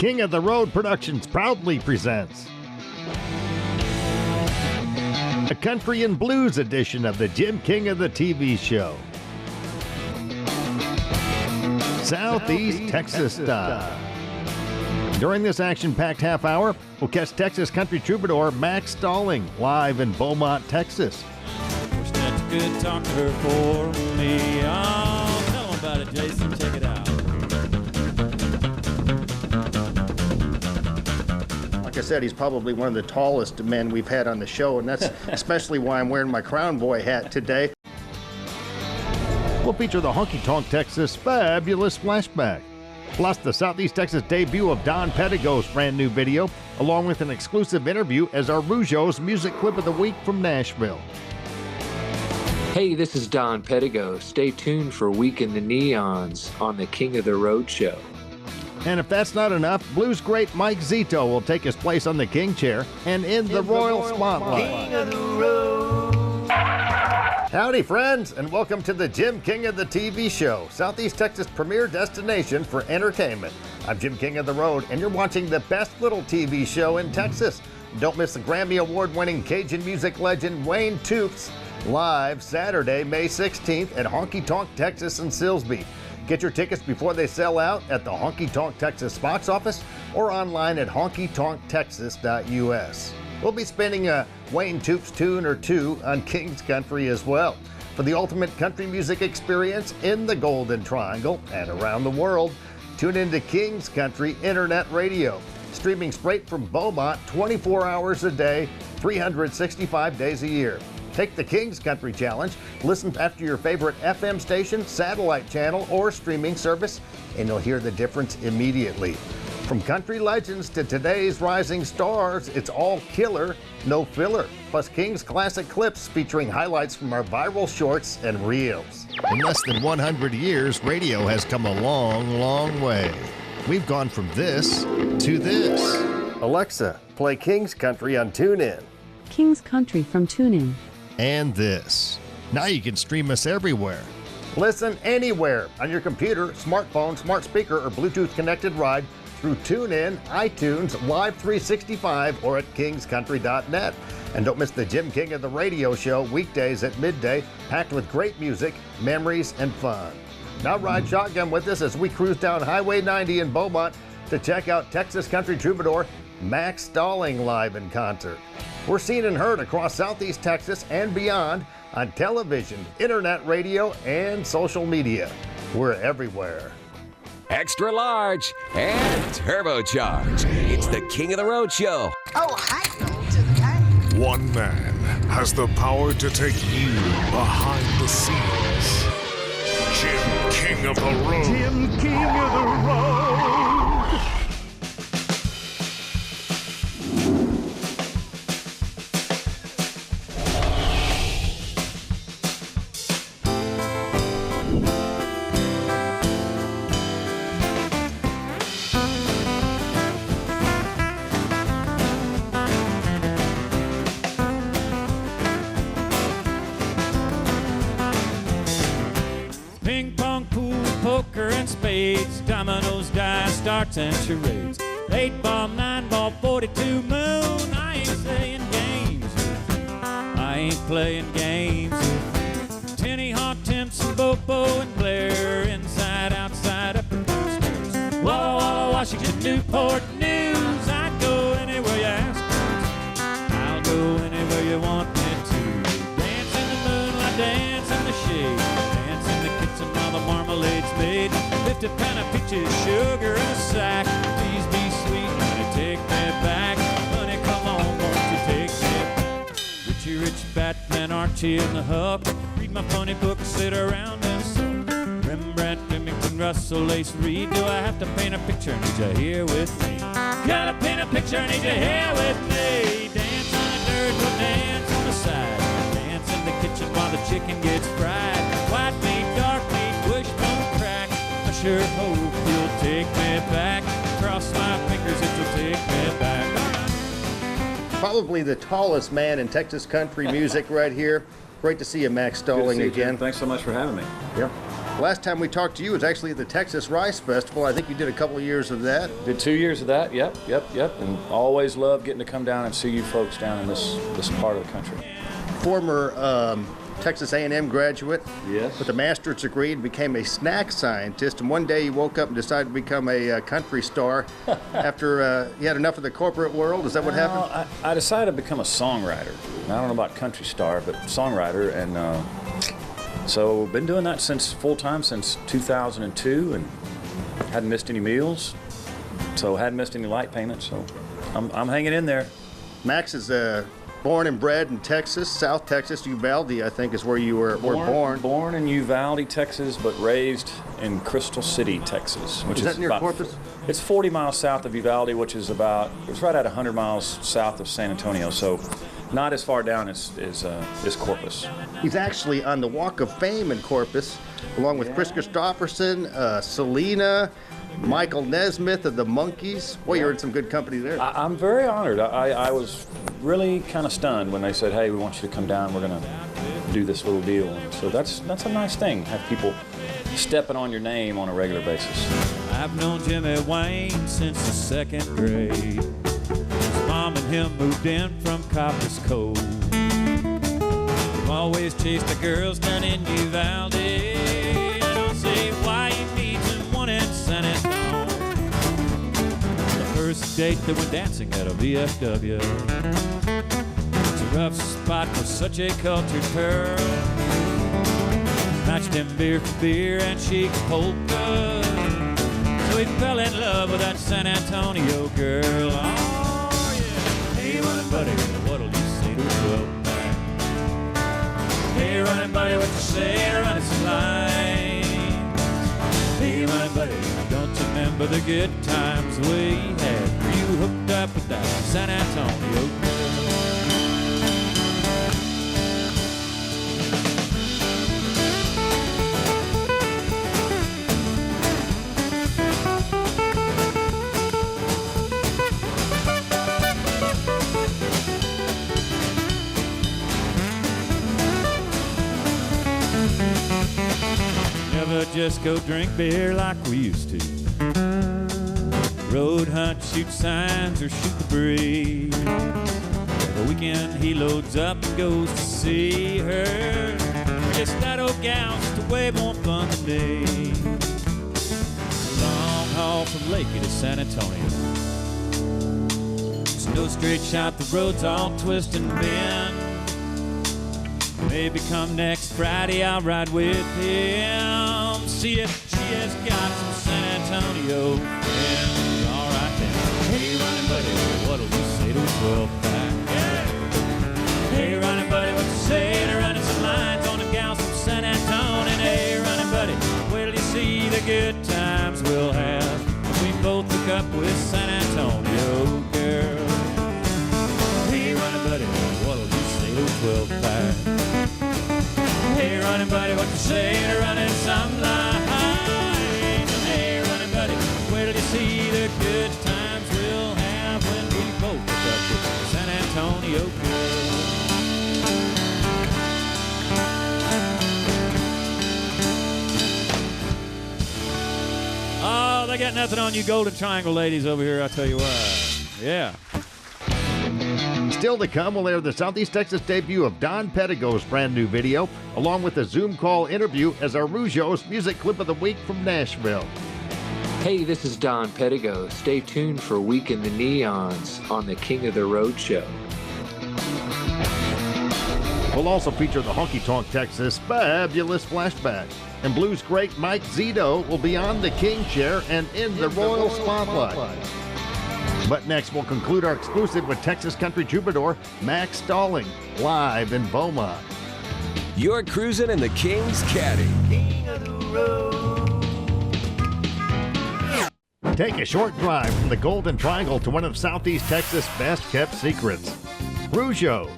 King of the Road Productions proudly presents a country and blues edition of the Jim King of the TV show. Southeast Texas style. During this action-packed half hour, we'll catch Texas country troubadour Max Stalling live in Beaumont, Texas. Wish that you could talk to her for me. Oh, tell them about it, Jason. Check it out. Like I said, he's probably one of the tallest men we've had on the show, and that's especially why I'm wearing my Crown Boy hat today. We'll feature the Honky Tonk, Texas fabulous Flashback, plus the Southeast Texas debut of Don Pedigo's brand new video, along with an exclusive interview as our Rougeaux music clip of the week from Nashville. Hey, this is Don Pedigo. Stay tuned for Week in the Neons on the King of the Road show. And if that's not enough, blues great Mike Zito will take his place on the King chair and in the Royal Spotlight. King of the Road. Howdy, friends, and welcome to the Jim King of the TV show, Southeast Texas' premier destination for entertainment. I'm Jim King of the Road, and you're watching the best little TV show in Texas. Don't miss the Grammy Award-winning Cajun music legend Wayne Toops live Saturday, May 16th at Honky Tonk, Texas in Silsbee. Get your tickets before they sell out at the Honky Tonk Texas box office or online at honkytonktexas.us. We'll be spinning a Wayne Toops tune or two on King's Country as well. For the ultimate country music experience in the Golden Triangle and around the world, tune into King's Country Internet Radio, streaming straight from Beaumont 24 hours a day, 365 days a year. Take the King's Country Challenge, listen after your favorite FM station, satellite channel, or streaming service, and you'll hear the difference immediately. From country legends to today's rising stars, it's all killer, no filler. Plus King's classic clips featuring highlights from our viral shorts and reels. In less than 100 years, radio has come a long, long way. We've gone from this to this. Alexa, play King's Country on TuneIn. King's Country from TuneIn. And this. Now you can stream us everywhere. Listen anywhere on your computer, smartphone, smart speaker, or Bluetooth connected ride through TuneIn, iTunes, Live 365, or at kingscountry.net. And don't miss the Jim King of the Radio show weekdays at midday, packed with great music, memories, and fun. Now ride shotgun with us as we cruise down Highway 90 in Beaumont to check out Texas country troubadour Max Stalling live in concert. We're seen and heard across Southeast Texas and beyond on television, internet radio, and social media. We're everywhere. Extra large and turbocharged. It's the King of the Road show. Oh, hi, to the guy. One man has the power to take you behind the scenes. Jim King of the Road. Jim King of the Road. Ping pong, pool, poker, and spades, dominoes, dice, darts, and charades. 8-ball, 9-ball, 42 moon. I ain't playing games with you. I ain't playing games with you. Tenny Hawk, Timpson, Bobo, and Blair. Inside, outside, up and down stairs. Walla Walla, Washington, Newport News. I go anywhere you ask me to. I'll go anywhere you want me to. Dance in the moonlight, dance in the shade. While the marmalade's made, 50 pound of peaches, sugar in a sack. Please be sweet, honey, take me back. Honey, come on, won't you take me back? Richie Rich, Batman, Archie, and the Hulk. Read my funny book, sit around and sulk. Rembrandt, Remington, Russell, Lace Reed. Do I have to paint a picture? Need you here with me? Gotta paint a picture, need you here with me? Dance on the dirt, we'll dance on the side. Dance in the kitchen while the chicken gets fried. White meat, dark meat, wishbone crack. I sure hope you'll take me back. Cross my fingers, it will take me back. Probably the tallest man in Texas country music right here. Great to see you, Max Stalling, Good to see you, again. Jim. Thanks so much for having me. Yeah. Last time we talked to you was actually at the Texas Rice Festival. I think you did a couple of years of that. Did 2 years of that, yep. And always love getting to come down and see you folks down in this part of the country. Former Texas A&M graduate. Yes. With a master's degree and became a snack scientist. And one day you woke up and decided to become a country star after you had enough of the corporate world. Is that what happened? I decided to become a songwriter. I don't know about country star, but songwriter. And so been doing that full-time since 2002 and hadn't missed any meals. So hadn't missed any light payments. So I'm hanging in there. Max is born and bred in Texas, South Texas. Uvalde, I think, is where you were born. Born in Uvalde, Texas, but raised in Crystal City, Texas. Which is that near Corpus? It's 40 miles south of Uvalde, which is it's right at 100 miles south of San Antonio, so not as far down as Corpus. He's actually on the Walk of Fame in Corpus, along with Chris Christopherson, Selena, Michael Nesmith of the Monkees. Boy, you're in some good company there. I'm very honored. I was really kind of stunned when they said, hey, we want you to come down. We're going to do this little deal. And so that's a nice thing, have people stepping on your name on a regular basis. I've known Jimmy Wayne since the second grade. His mom and him moved in from Copper's Cove. We've always chased the girls down in Uvalde. I don't say why he needs someone in San Antonio. The first date they were dancing at a VFW. It's a rough spot for such a cultured pearl. Matched him beer for beer and chic polka. So he fell in love with that San Antonio girl. Oh yeah. Hey running buddy, what'll you say to a 12-pack? Hey running buddy, what you say to running some lines? Hey running buddy, don't you remember the good times we had? Were you hooked up with that San Antonio girl? Never just go drink beer like we used to. Road hunt, shoot signs, or shoot the breeze. The weekend he loads up and goes to see her. Guess that old gal's just way more fun than me. Long haul from Lakey to San Antonio. It's no straight shot, the road's all twist and bend. Maybe come next Friday I'll ride with him. See if she has got some San Antonio friends. All right then. Hey running buddy, what'll you say to a 12-pack? Yeah. Hey running buddy, what you say to running some lines on the gals from San Antonio? And hey running buddy, where'll you see the good times we'll have if we both hook up with San Antonio girl? Hey running buddy, what'll you say to a 12-pack? Hey, running buddy, what you say to running some lines? Hey, running buddy, where did you see the good times we'll have when we both hook up with San Antonio girl? Oh, they got nothing on you Golden Triangle ladies over here, I tell you what. Yeah. Still to come, we'll air the Southeast Texas debut of Don Pedigo's brand new video, along with a Zoom call interview as our Rougeaux music clip of the week from Nashville. Hey, this is Don Pedigo. Stay tuned for Week in the Neons on the King of the Road show. We'll also feature the Honky Tonk Texas fabulous flashback. And blues great Mike Zito will be on the King chair and in the Royal Spotlight. But next, we'll conclude our exclusive with Texas country troubadour Max Stalling, live in Beaumont. You're cruising in the King's Caddy. King of the road. Take a short drive from the Golden Triangle to one of Southeast Texas' best-kept secrets, Rougeaux,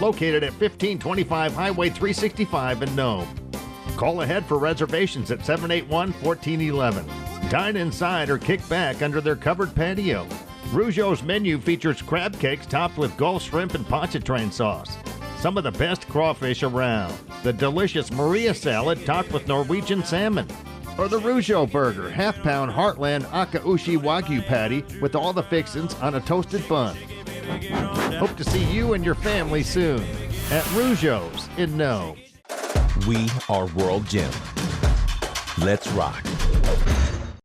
located at 1525 Highway 365 in Nome. Call ahead for reservations at 781-1411. Dine inside or kick back under their covered patio. Rougeaux's menu features crab cakes topped with Gulf shrimp and pontchartrain sauce, some of the best crawfish around, the delicious Maria salad topped with Norwegian salmon, or the Rougeaux burger, half-pound Heartland Akaushi Wagyu patty with all the fixins on a toasted bun. Hope to see you and your family soon at Rougeaux's in Nome. We are World Gym. Let's rock.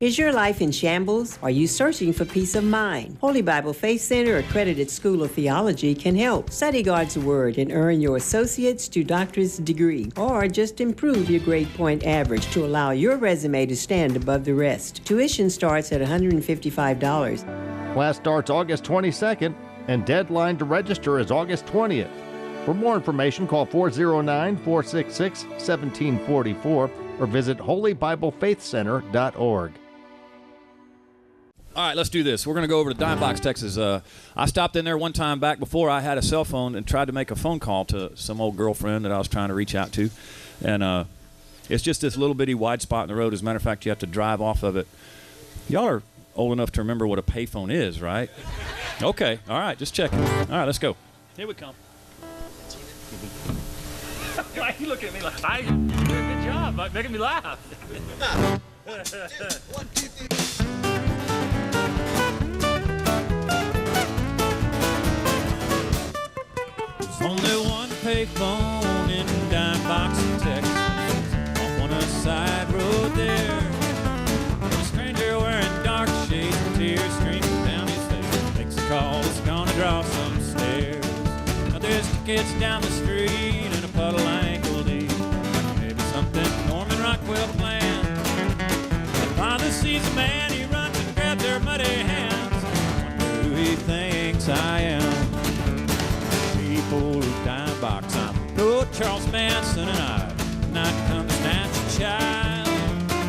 Is your life in shambles? Are you searching for peace of mind? Holy Bible Faith Center Accredited School of Theology can help. Study God's Word and earn your associate's to doctor's degree, or just improve your grade point average to allow your resume to stand above the rest. Tuition starts at $155. Class starts August 22nd, and deadline to register is August 20th. For more information, call 409-466-1744 or visit holybiblefaithcenter.org. All right, let's do this. We're going to go over to Dime Box, Texas. I stopped in there one time back before I had a cell phone and tried to make a phone call to some old girlfriend that I was trying to reach out to. And it's just this little bitty wide spot in the road. As a matter of fact, you have to drive off of it. Y'all are old enough to remember what a payphone is, right? Okay, all right, just checking. All right, let's go. Here we come. Why you looking at me like, you're doing a good job, like making me laugh. 1, 2, 3. There's only one payphone in Dime Box, Texas, off on a side road there. A stranger wearing dark shades and tears streaming down his face makes a call that's gonna draw some stares. Now there's tickets down the street and a puddle ankle deep. Maybe something Norman Rockwell planned. And father sees a man, he runs and grabs their muddy hands. Wonder who he thinks I am. People who Dime Box, I'm no Charles Manson, and I've not come to snatch a child.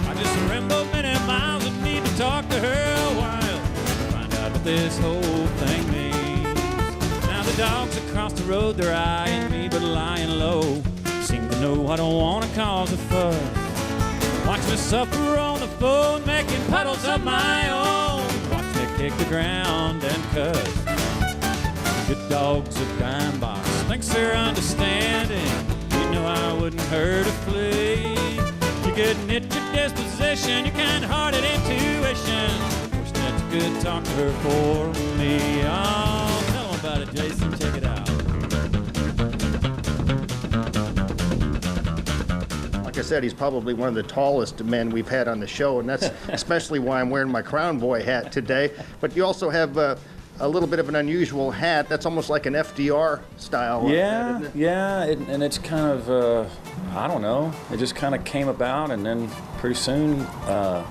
I just ramble many miles and need to talk to her a while, find out what this whole thing means. Now the dogs across the road, they're eyeing me but lying low, seem to know I don't want to cause a fuss. Watch me suffer on the phone, making puddles of my own. Watch me kick the ground and cuss. The dogs of Dime Box thinks they're understanding. You know I wouldn't hurt a flea. You're getting at your disposition, your kind-hearted intuition. Wish that you could talk to her for me. Oh, tell them about it, Jason. Check it out. Like I said, he's probably one of the tallest men we've had on the show, and that's especially why I'm wearing my Crown Boy hat today. But you also have a little bit of an unusual hat. That's almost like an FDR style. Yeah, isn't it? yeah, and it's kind of, I don't know, it just kind of came about, and then pretty soon, I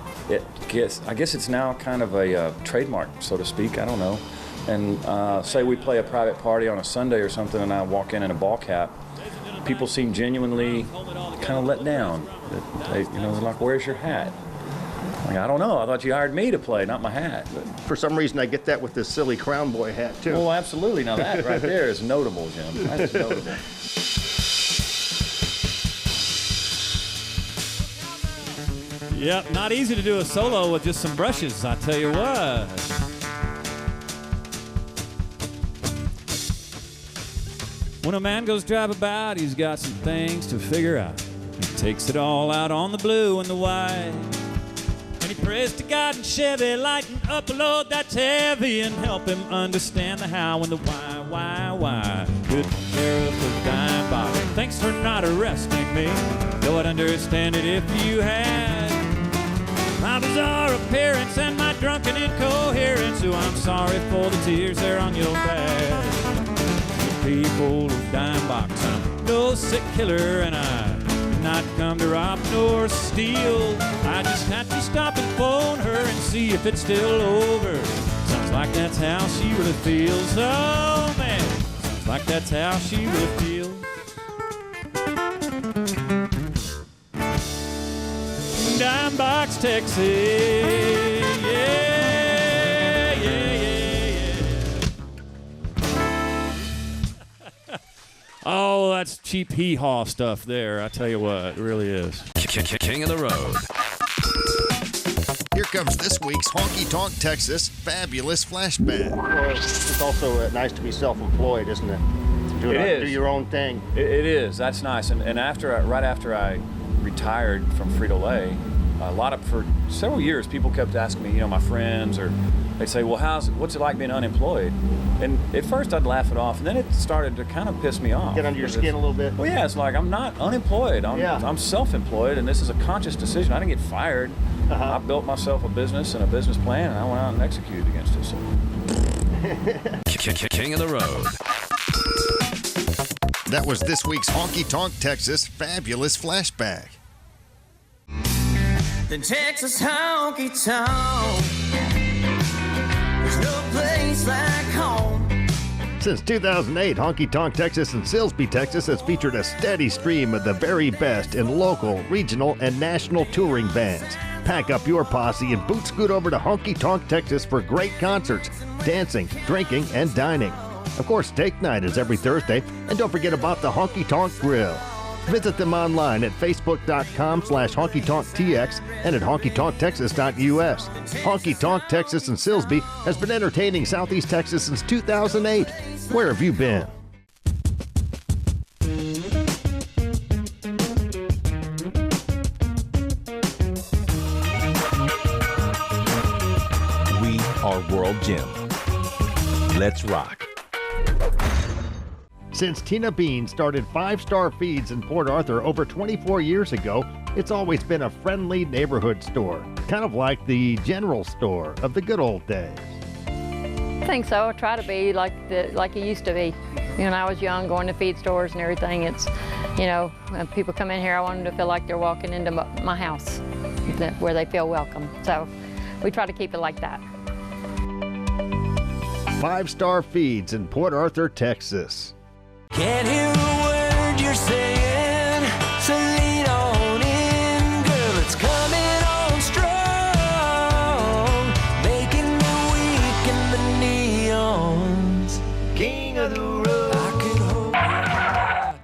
guess it's now kind of a trademark, so to speak, I don't know. And say we play a private party on a Sunday or something, and I walk in a ball cap, people seem genuinely kind of let down. They're like, where's your hat? Like, I don't know. I thought you hired me to play, not my hat. But for some reason, I get that with this silly Crown Boy hat, too. Oh, absolutely. Now, that right there is notable, Jim. That's notable. Yep, not easy to do a solo with just some brushes, I tell you what. When a man goes drive about, he's got some things to figure out. He takes it all out on the blue and the white. And he prays to God and Chevy, lighten up a load that's heavy and help him understand the how and the why. Good sheriff of Dime Box, thanks for not arresting me, though I'd understand it if you had. My bizarre appearance and my drunken incoherence, so I'm sorry for the tears there on your back. The people of Dime Box, I'm no sick killer, and I not come to rob nor steal. I just had to stop and phone her and see if it's still over. Sounds like that's how she really feels. Oh man, sounds like that's how she really feels. Dime Box, Texas, yeah. Oh, that's cheap hee-haw stuff there. I tell you what, it really is. King of the road. Here comes this week's Honky Tonk, Texas fabulous flashback. Well, it's also nice to be self-employed, isn't it? Do your own thing. It is. That's nice. And right after I retired from Frito-Lay, for several years, people kept asking me, my friends, or they'd say, well, what's it like being unemployed? And at first I'd laugh it off, and then it started to kind of piss me off. Get under your skin a little bit? Well, yeah, it's like I'm not unemployed. I'm self-employed, and this is a conscious decision. I didn't get fired. I built myself a business and a business plan, and I went out and executed against it. So. King of the Road. That was this week's Honky Tonk Texas Fabulous Flashback. The Texas honky tonk. There's no place like home. Since 2008, Honky Tonk Texas in Silsbee, Texas has featured a steady stream of the very best in local, regional, and national touring bands. Pack up your posse and boot scoot over to Honky Tonk Texas for great concerts, dancing, drinking, and dining. Of course, steak night is every Thursday, and don't forget about the Honky Tonk Grill. Visit them online at facebook.com/honkytonktx and at honkytonktexas.us. Honky Tonk Texas in Silsbee has been entertaining Southeast Texas since 2008. Where have you been? We are World Gym. Let's rock. Since Tina Bean started 5-Star Feeds in Port Arthur over 24 years ago, it's always been a friendly neighborhood store, kind of like the general store of the good old days. I think so. I try to be like it used to be. When I was young, going to feed stores and everything, it's, when people come in here, I want them to feel like they're walking into my house, where they feel welcome. So we try to keep it like that. 5-Star Feeds in Port Arthur, Texas. Can't hear a word you're saying, so lean on in, girl, it's coming on strong, making me weak in the neons, king of the road. I could hold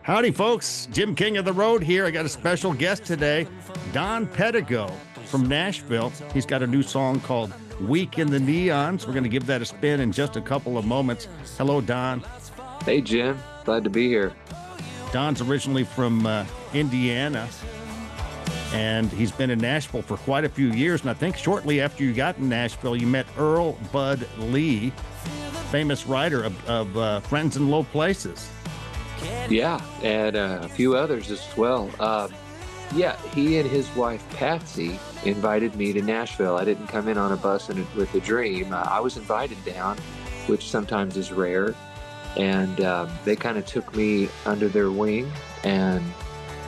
Howdy, folks. Jim King of the Road here. I got a special guest today, Don Pedigo from Nashville. He's got a new song called Week in the Neons. We're going to give that a spin in just a couple of moments. Hello, Don. Hey, Jim. Glad to be here. Don's originally from Indiana, and he's been in Nashville for quite a few years. And I think shortly after you got in Nashville, you met Earl Bud Lee, famous writer of Friends in Low Places. Yeah, and a few others as well. Yeah, he and his wife, Patsy, invited me to Nashville. I didn't come in on a bus with a dream. I was invited down, which sometimes is rare. And they kind of took me under their wing. And,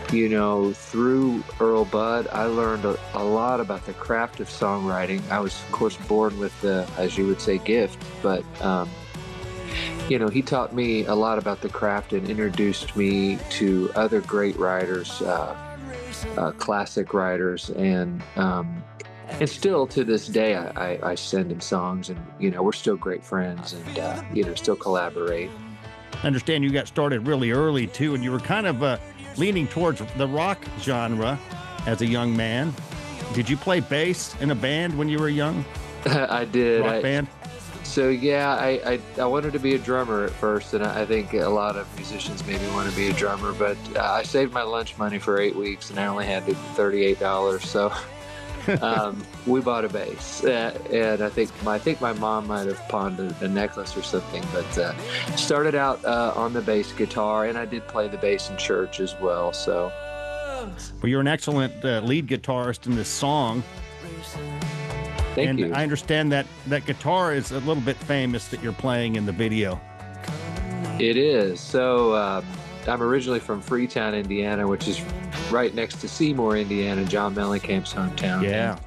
through Earl Bud, I learned a lot about the craft of songwriting. I was, of course, born with the, as you would say, gift. But, he taught me a lot about the craft and introduced me to other great writers, classic writers. And still to this day, I send him songs, and we're still great friends, and still collaborate. I understand you got started really early too, and you were kind of leaning towards the rock genre as a young man. Did you play bass in a band when you were young? I did. Rock band. So yeah, I wanted to be a drummer at first, and I think a lot of musicians maybe want to be a drummer, but I saved my lunch money for 8 weeks, and I only had $38, so. We bought a bass, and I think my mom might have pawned a necklace or something, but started out on the bass guitar, and I did play the bass in church as well. So, well, you're an excellent lead guitarist in this song. Thank you. I understand that guitar is a little bit famous that you're playing in the video. It is. So I'm originally from Freetown, Indiana, which is right next to Seymour, Indiana, John Mellencamp's hometown. Yeah.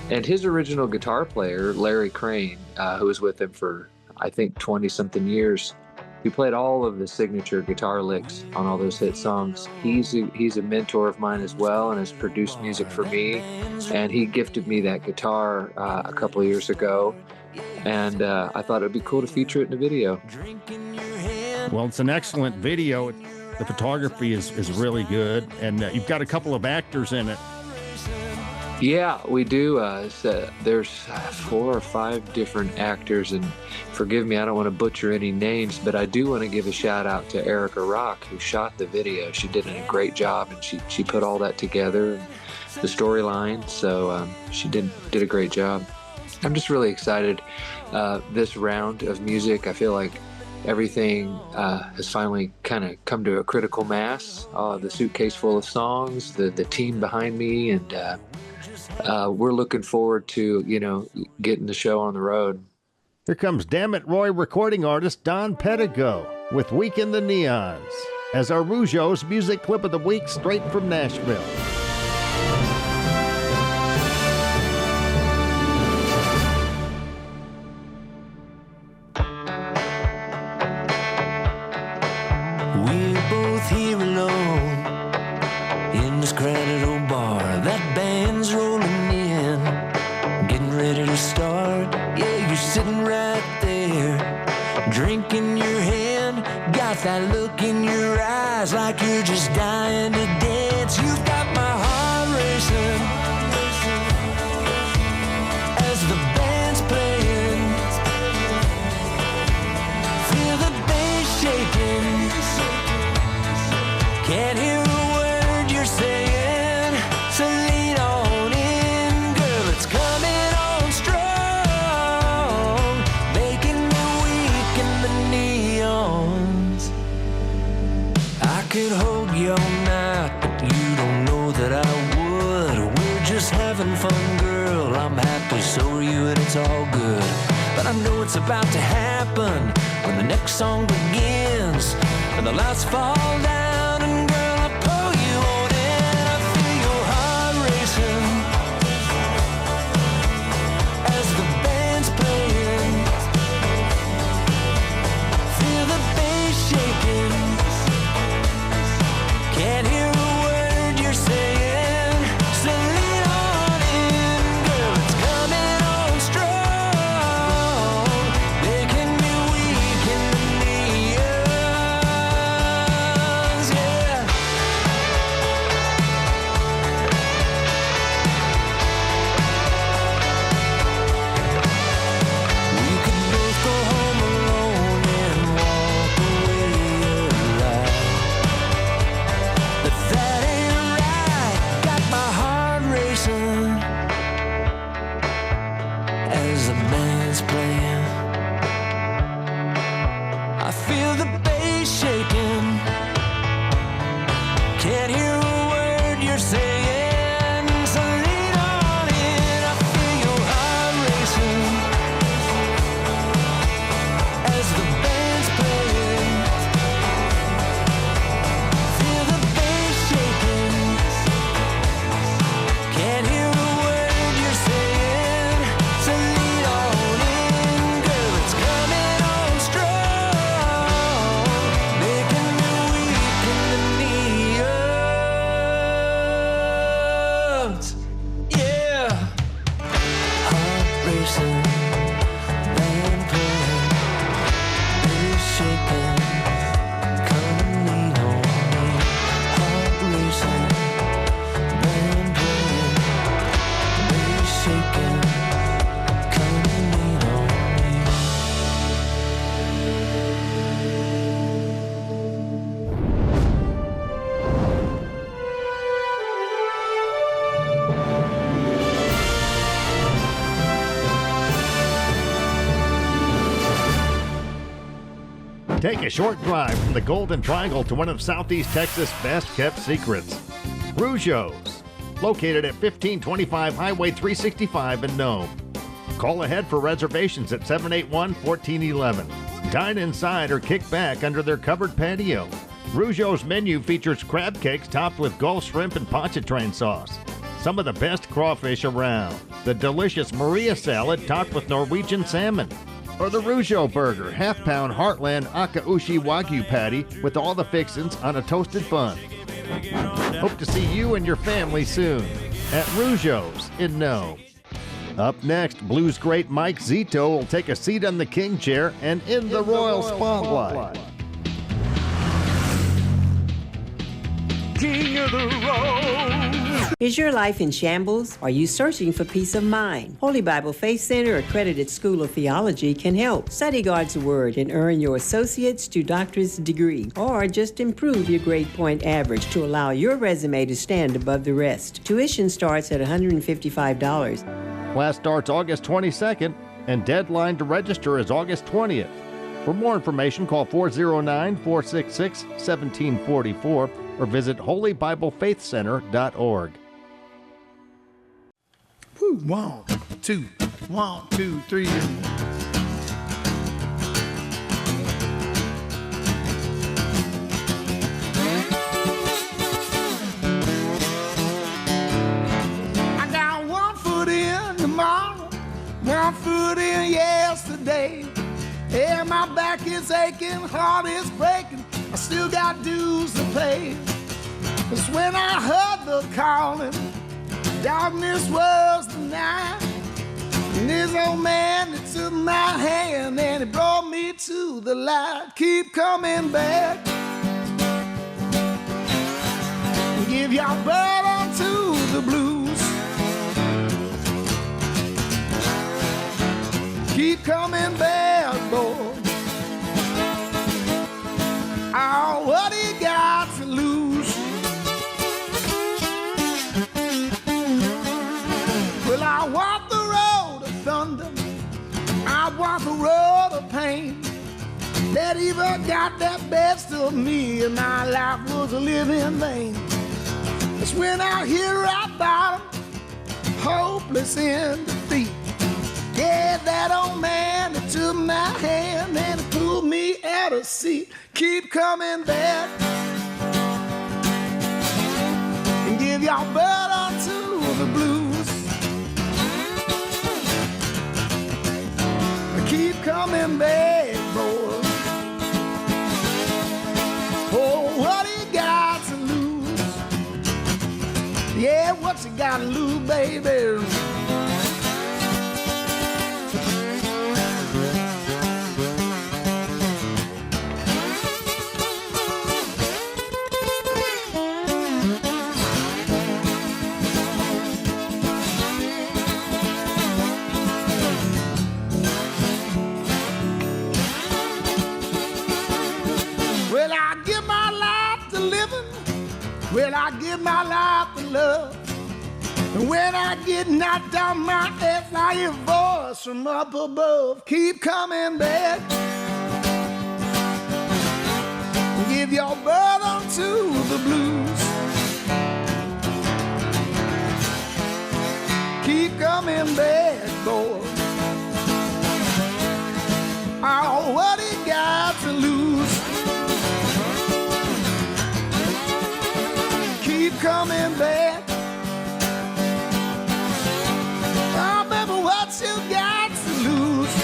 And his original guitar player, Larry Crane, who was with him for, I think, 20-something years, he played all of the signature guitar licks on all those hit songs. He's a mentor of mine as well, and has produced music for me. And he gifted me that guitar a couple of years ago, and I thought it would be cool to feature it in a video. Well, it's an excellent video. The photography is really good, and you've got a couple of actors in it. Yeah, we do. There's 4 or 5 different actors, and forgive me, I don't want to butcher any names, but I do want to give a shout out to Erica Rock, who shot the video. She did a great job, and she put all that together, and the storyline. So she did a great job. I'm just really excited. This round of music, I feel like everything has finally kind of come to a critical mass. The suitcase full of songs, the team behind me, and we're looking forward to, getting the show on the road. Here comes Damn It Roy recording artist Don Pedigo with Week in the Neons as our Rougeaux's music clip of the week straight from Nashville. We're both here alone in this crowded old bar. That band's rolling in, getting ready to start. Yeah, you're sitting right there, drink in your hand, got that look in your eyes like you're just dying to dance. You've got my heart racing as the band's playing. Feel the bass shaking. Can't hear a word you're saying, so lean on in, girl, it's coming on strong, making me weak in the neons. I could hold you all night, but you don't know that I would. We're just having fun, girl, I'm happy, so are you, and it's all good. But I know it's about to happen when the next song begins, and the lights fall down. Take a short drive from the Golden Triangle to one of Southeast Texas' best-kept secrets. Rougeaux, located at 1525 Highway 365 in Nome. Call ahead for reservations at 781-1411. Dine inside or kick back under their covered patio. Rougeaux's menu features crab cakes topped with Gulf shrimp and pontchartrain sauce. Some of the best crawfish around. The delicious Maria salad topped with Norwegian salmon. Or the Rougeaux burger, half-pound Heartland Akaushi Wagyu patty with all the fixins on a toasted bun. Hope to see you and your family soon at Rougeaux's in Nome. Up next, blues great Mike Zito will take a seat on the king chair and in the royal spotlight. king of the road. Is your life in shambles? Are you searching for peace of mind? Holy Bible Faith Center Accredited School of Theology can help. Study God's Word and earn your associate's to doctor's degree, or just improve your grade point average to allow your resume to stand above the rest. Tuition starts at $155. Class starts August 22nd, and deadline to register is August 20th. For more information, call 409-466-1744 or visit holybiblefaithcenter.org. Woo, 1, 2, 1, 2, 3. I got 1 foot in tomorrow, 1 foot in yesterday. Yeah, my back is aching, heart is breaking. I still got dues to pay. It's when I heard the calling, darkness was the night. And this old man that took my hand and he brought me to the light. Keep coming back and give your burden to the blues. Keep coming back, boy. Oh, what he got to lose? Well, I walk the road of thunder, I walk the road of pain. That even got that best of me, and my life was a living vain. It's when I hear rock bottom, hopeless in defeat. Yeah, that old man that took my hand and pulled me out of seat. Keep coming back and give your burden to the blues. Keep coming back, boy. Oh, what you got to lose? Yeah, what you got to lose, baby? Well, I give my life to love. And when I get knocked down my ass, I hear a voice from up above. Keep coming back. Give your burden to the blues. Keep coming back, boy. Oh, what he got to lose? Keep coming back. Oh, baby, what you got to lose?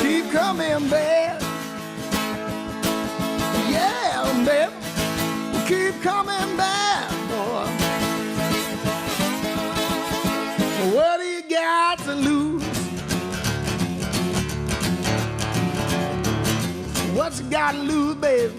Keep coming back. Yeah, baby, keep coming back, boy. What do you got to lose? What you got to lose, baby?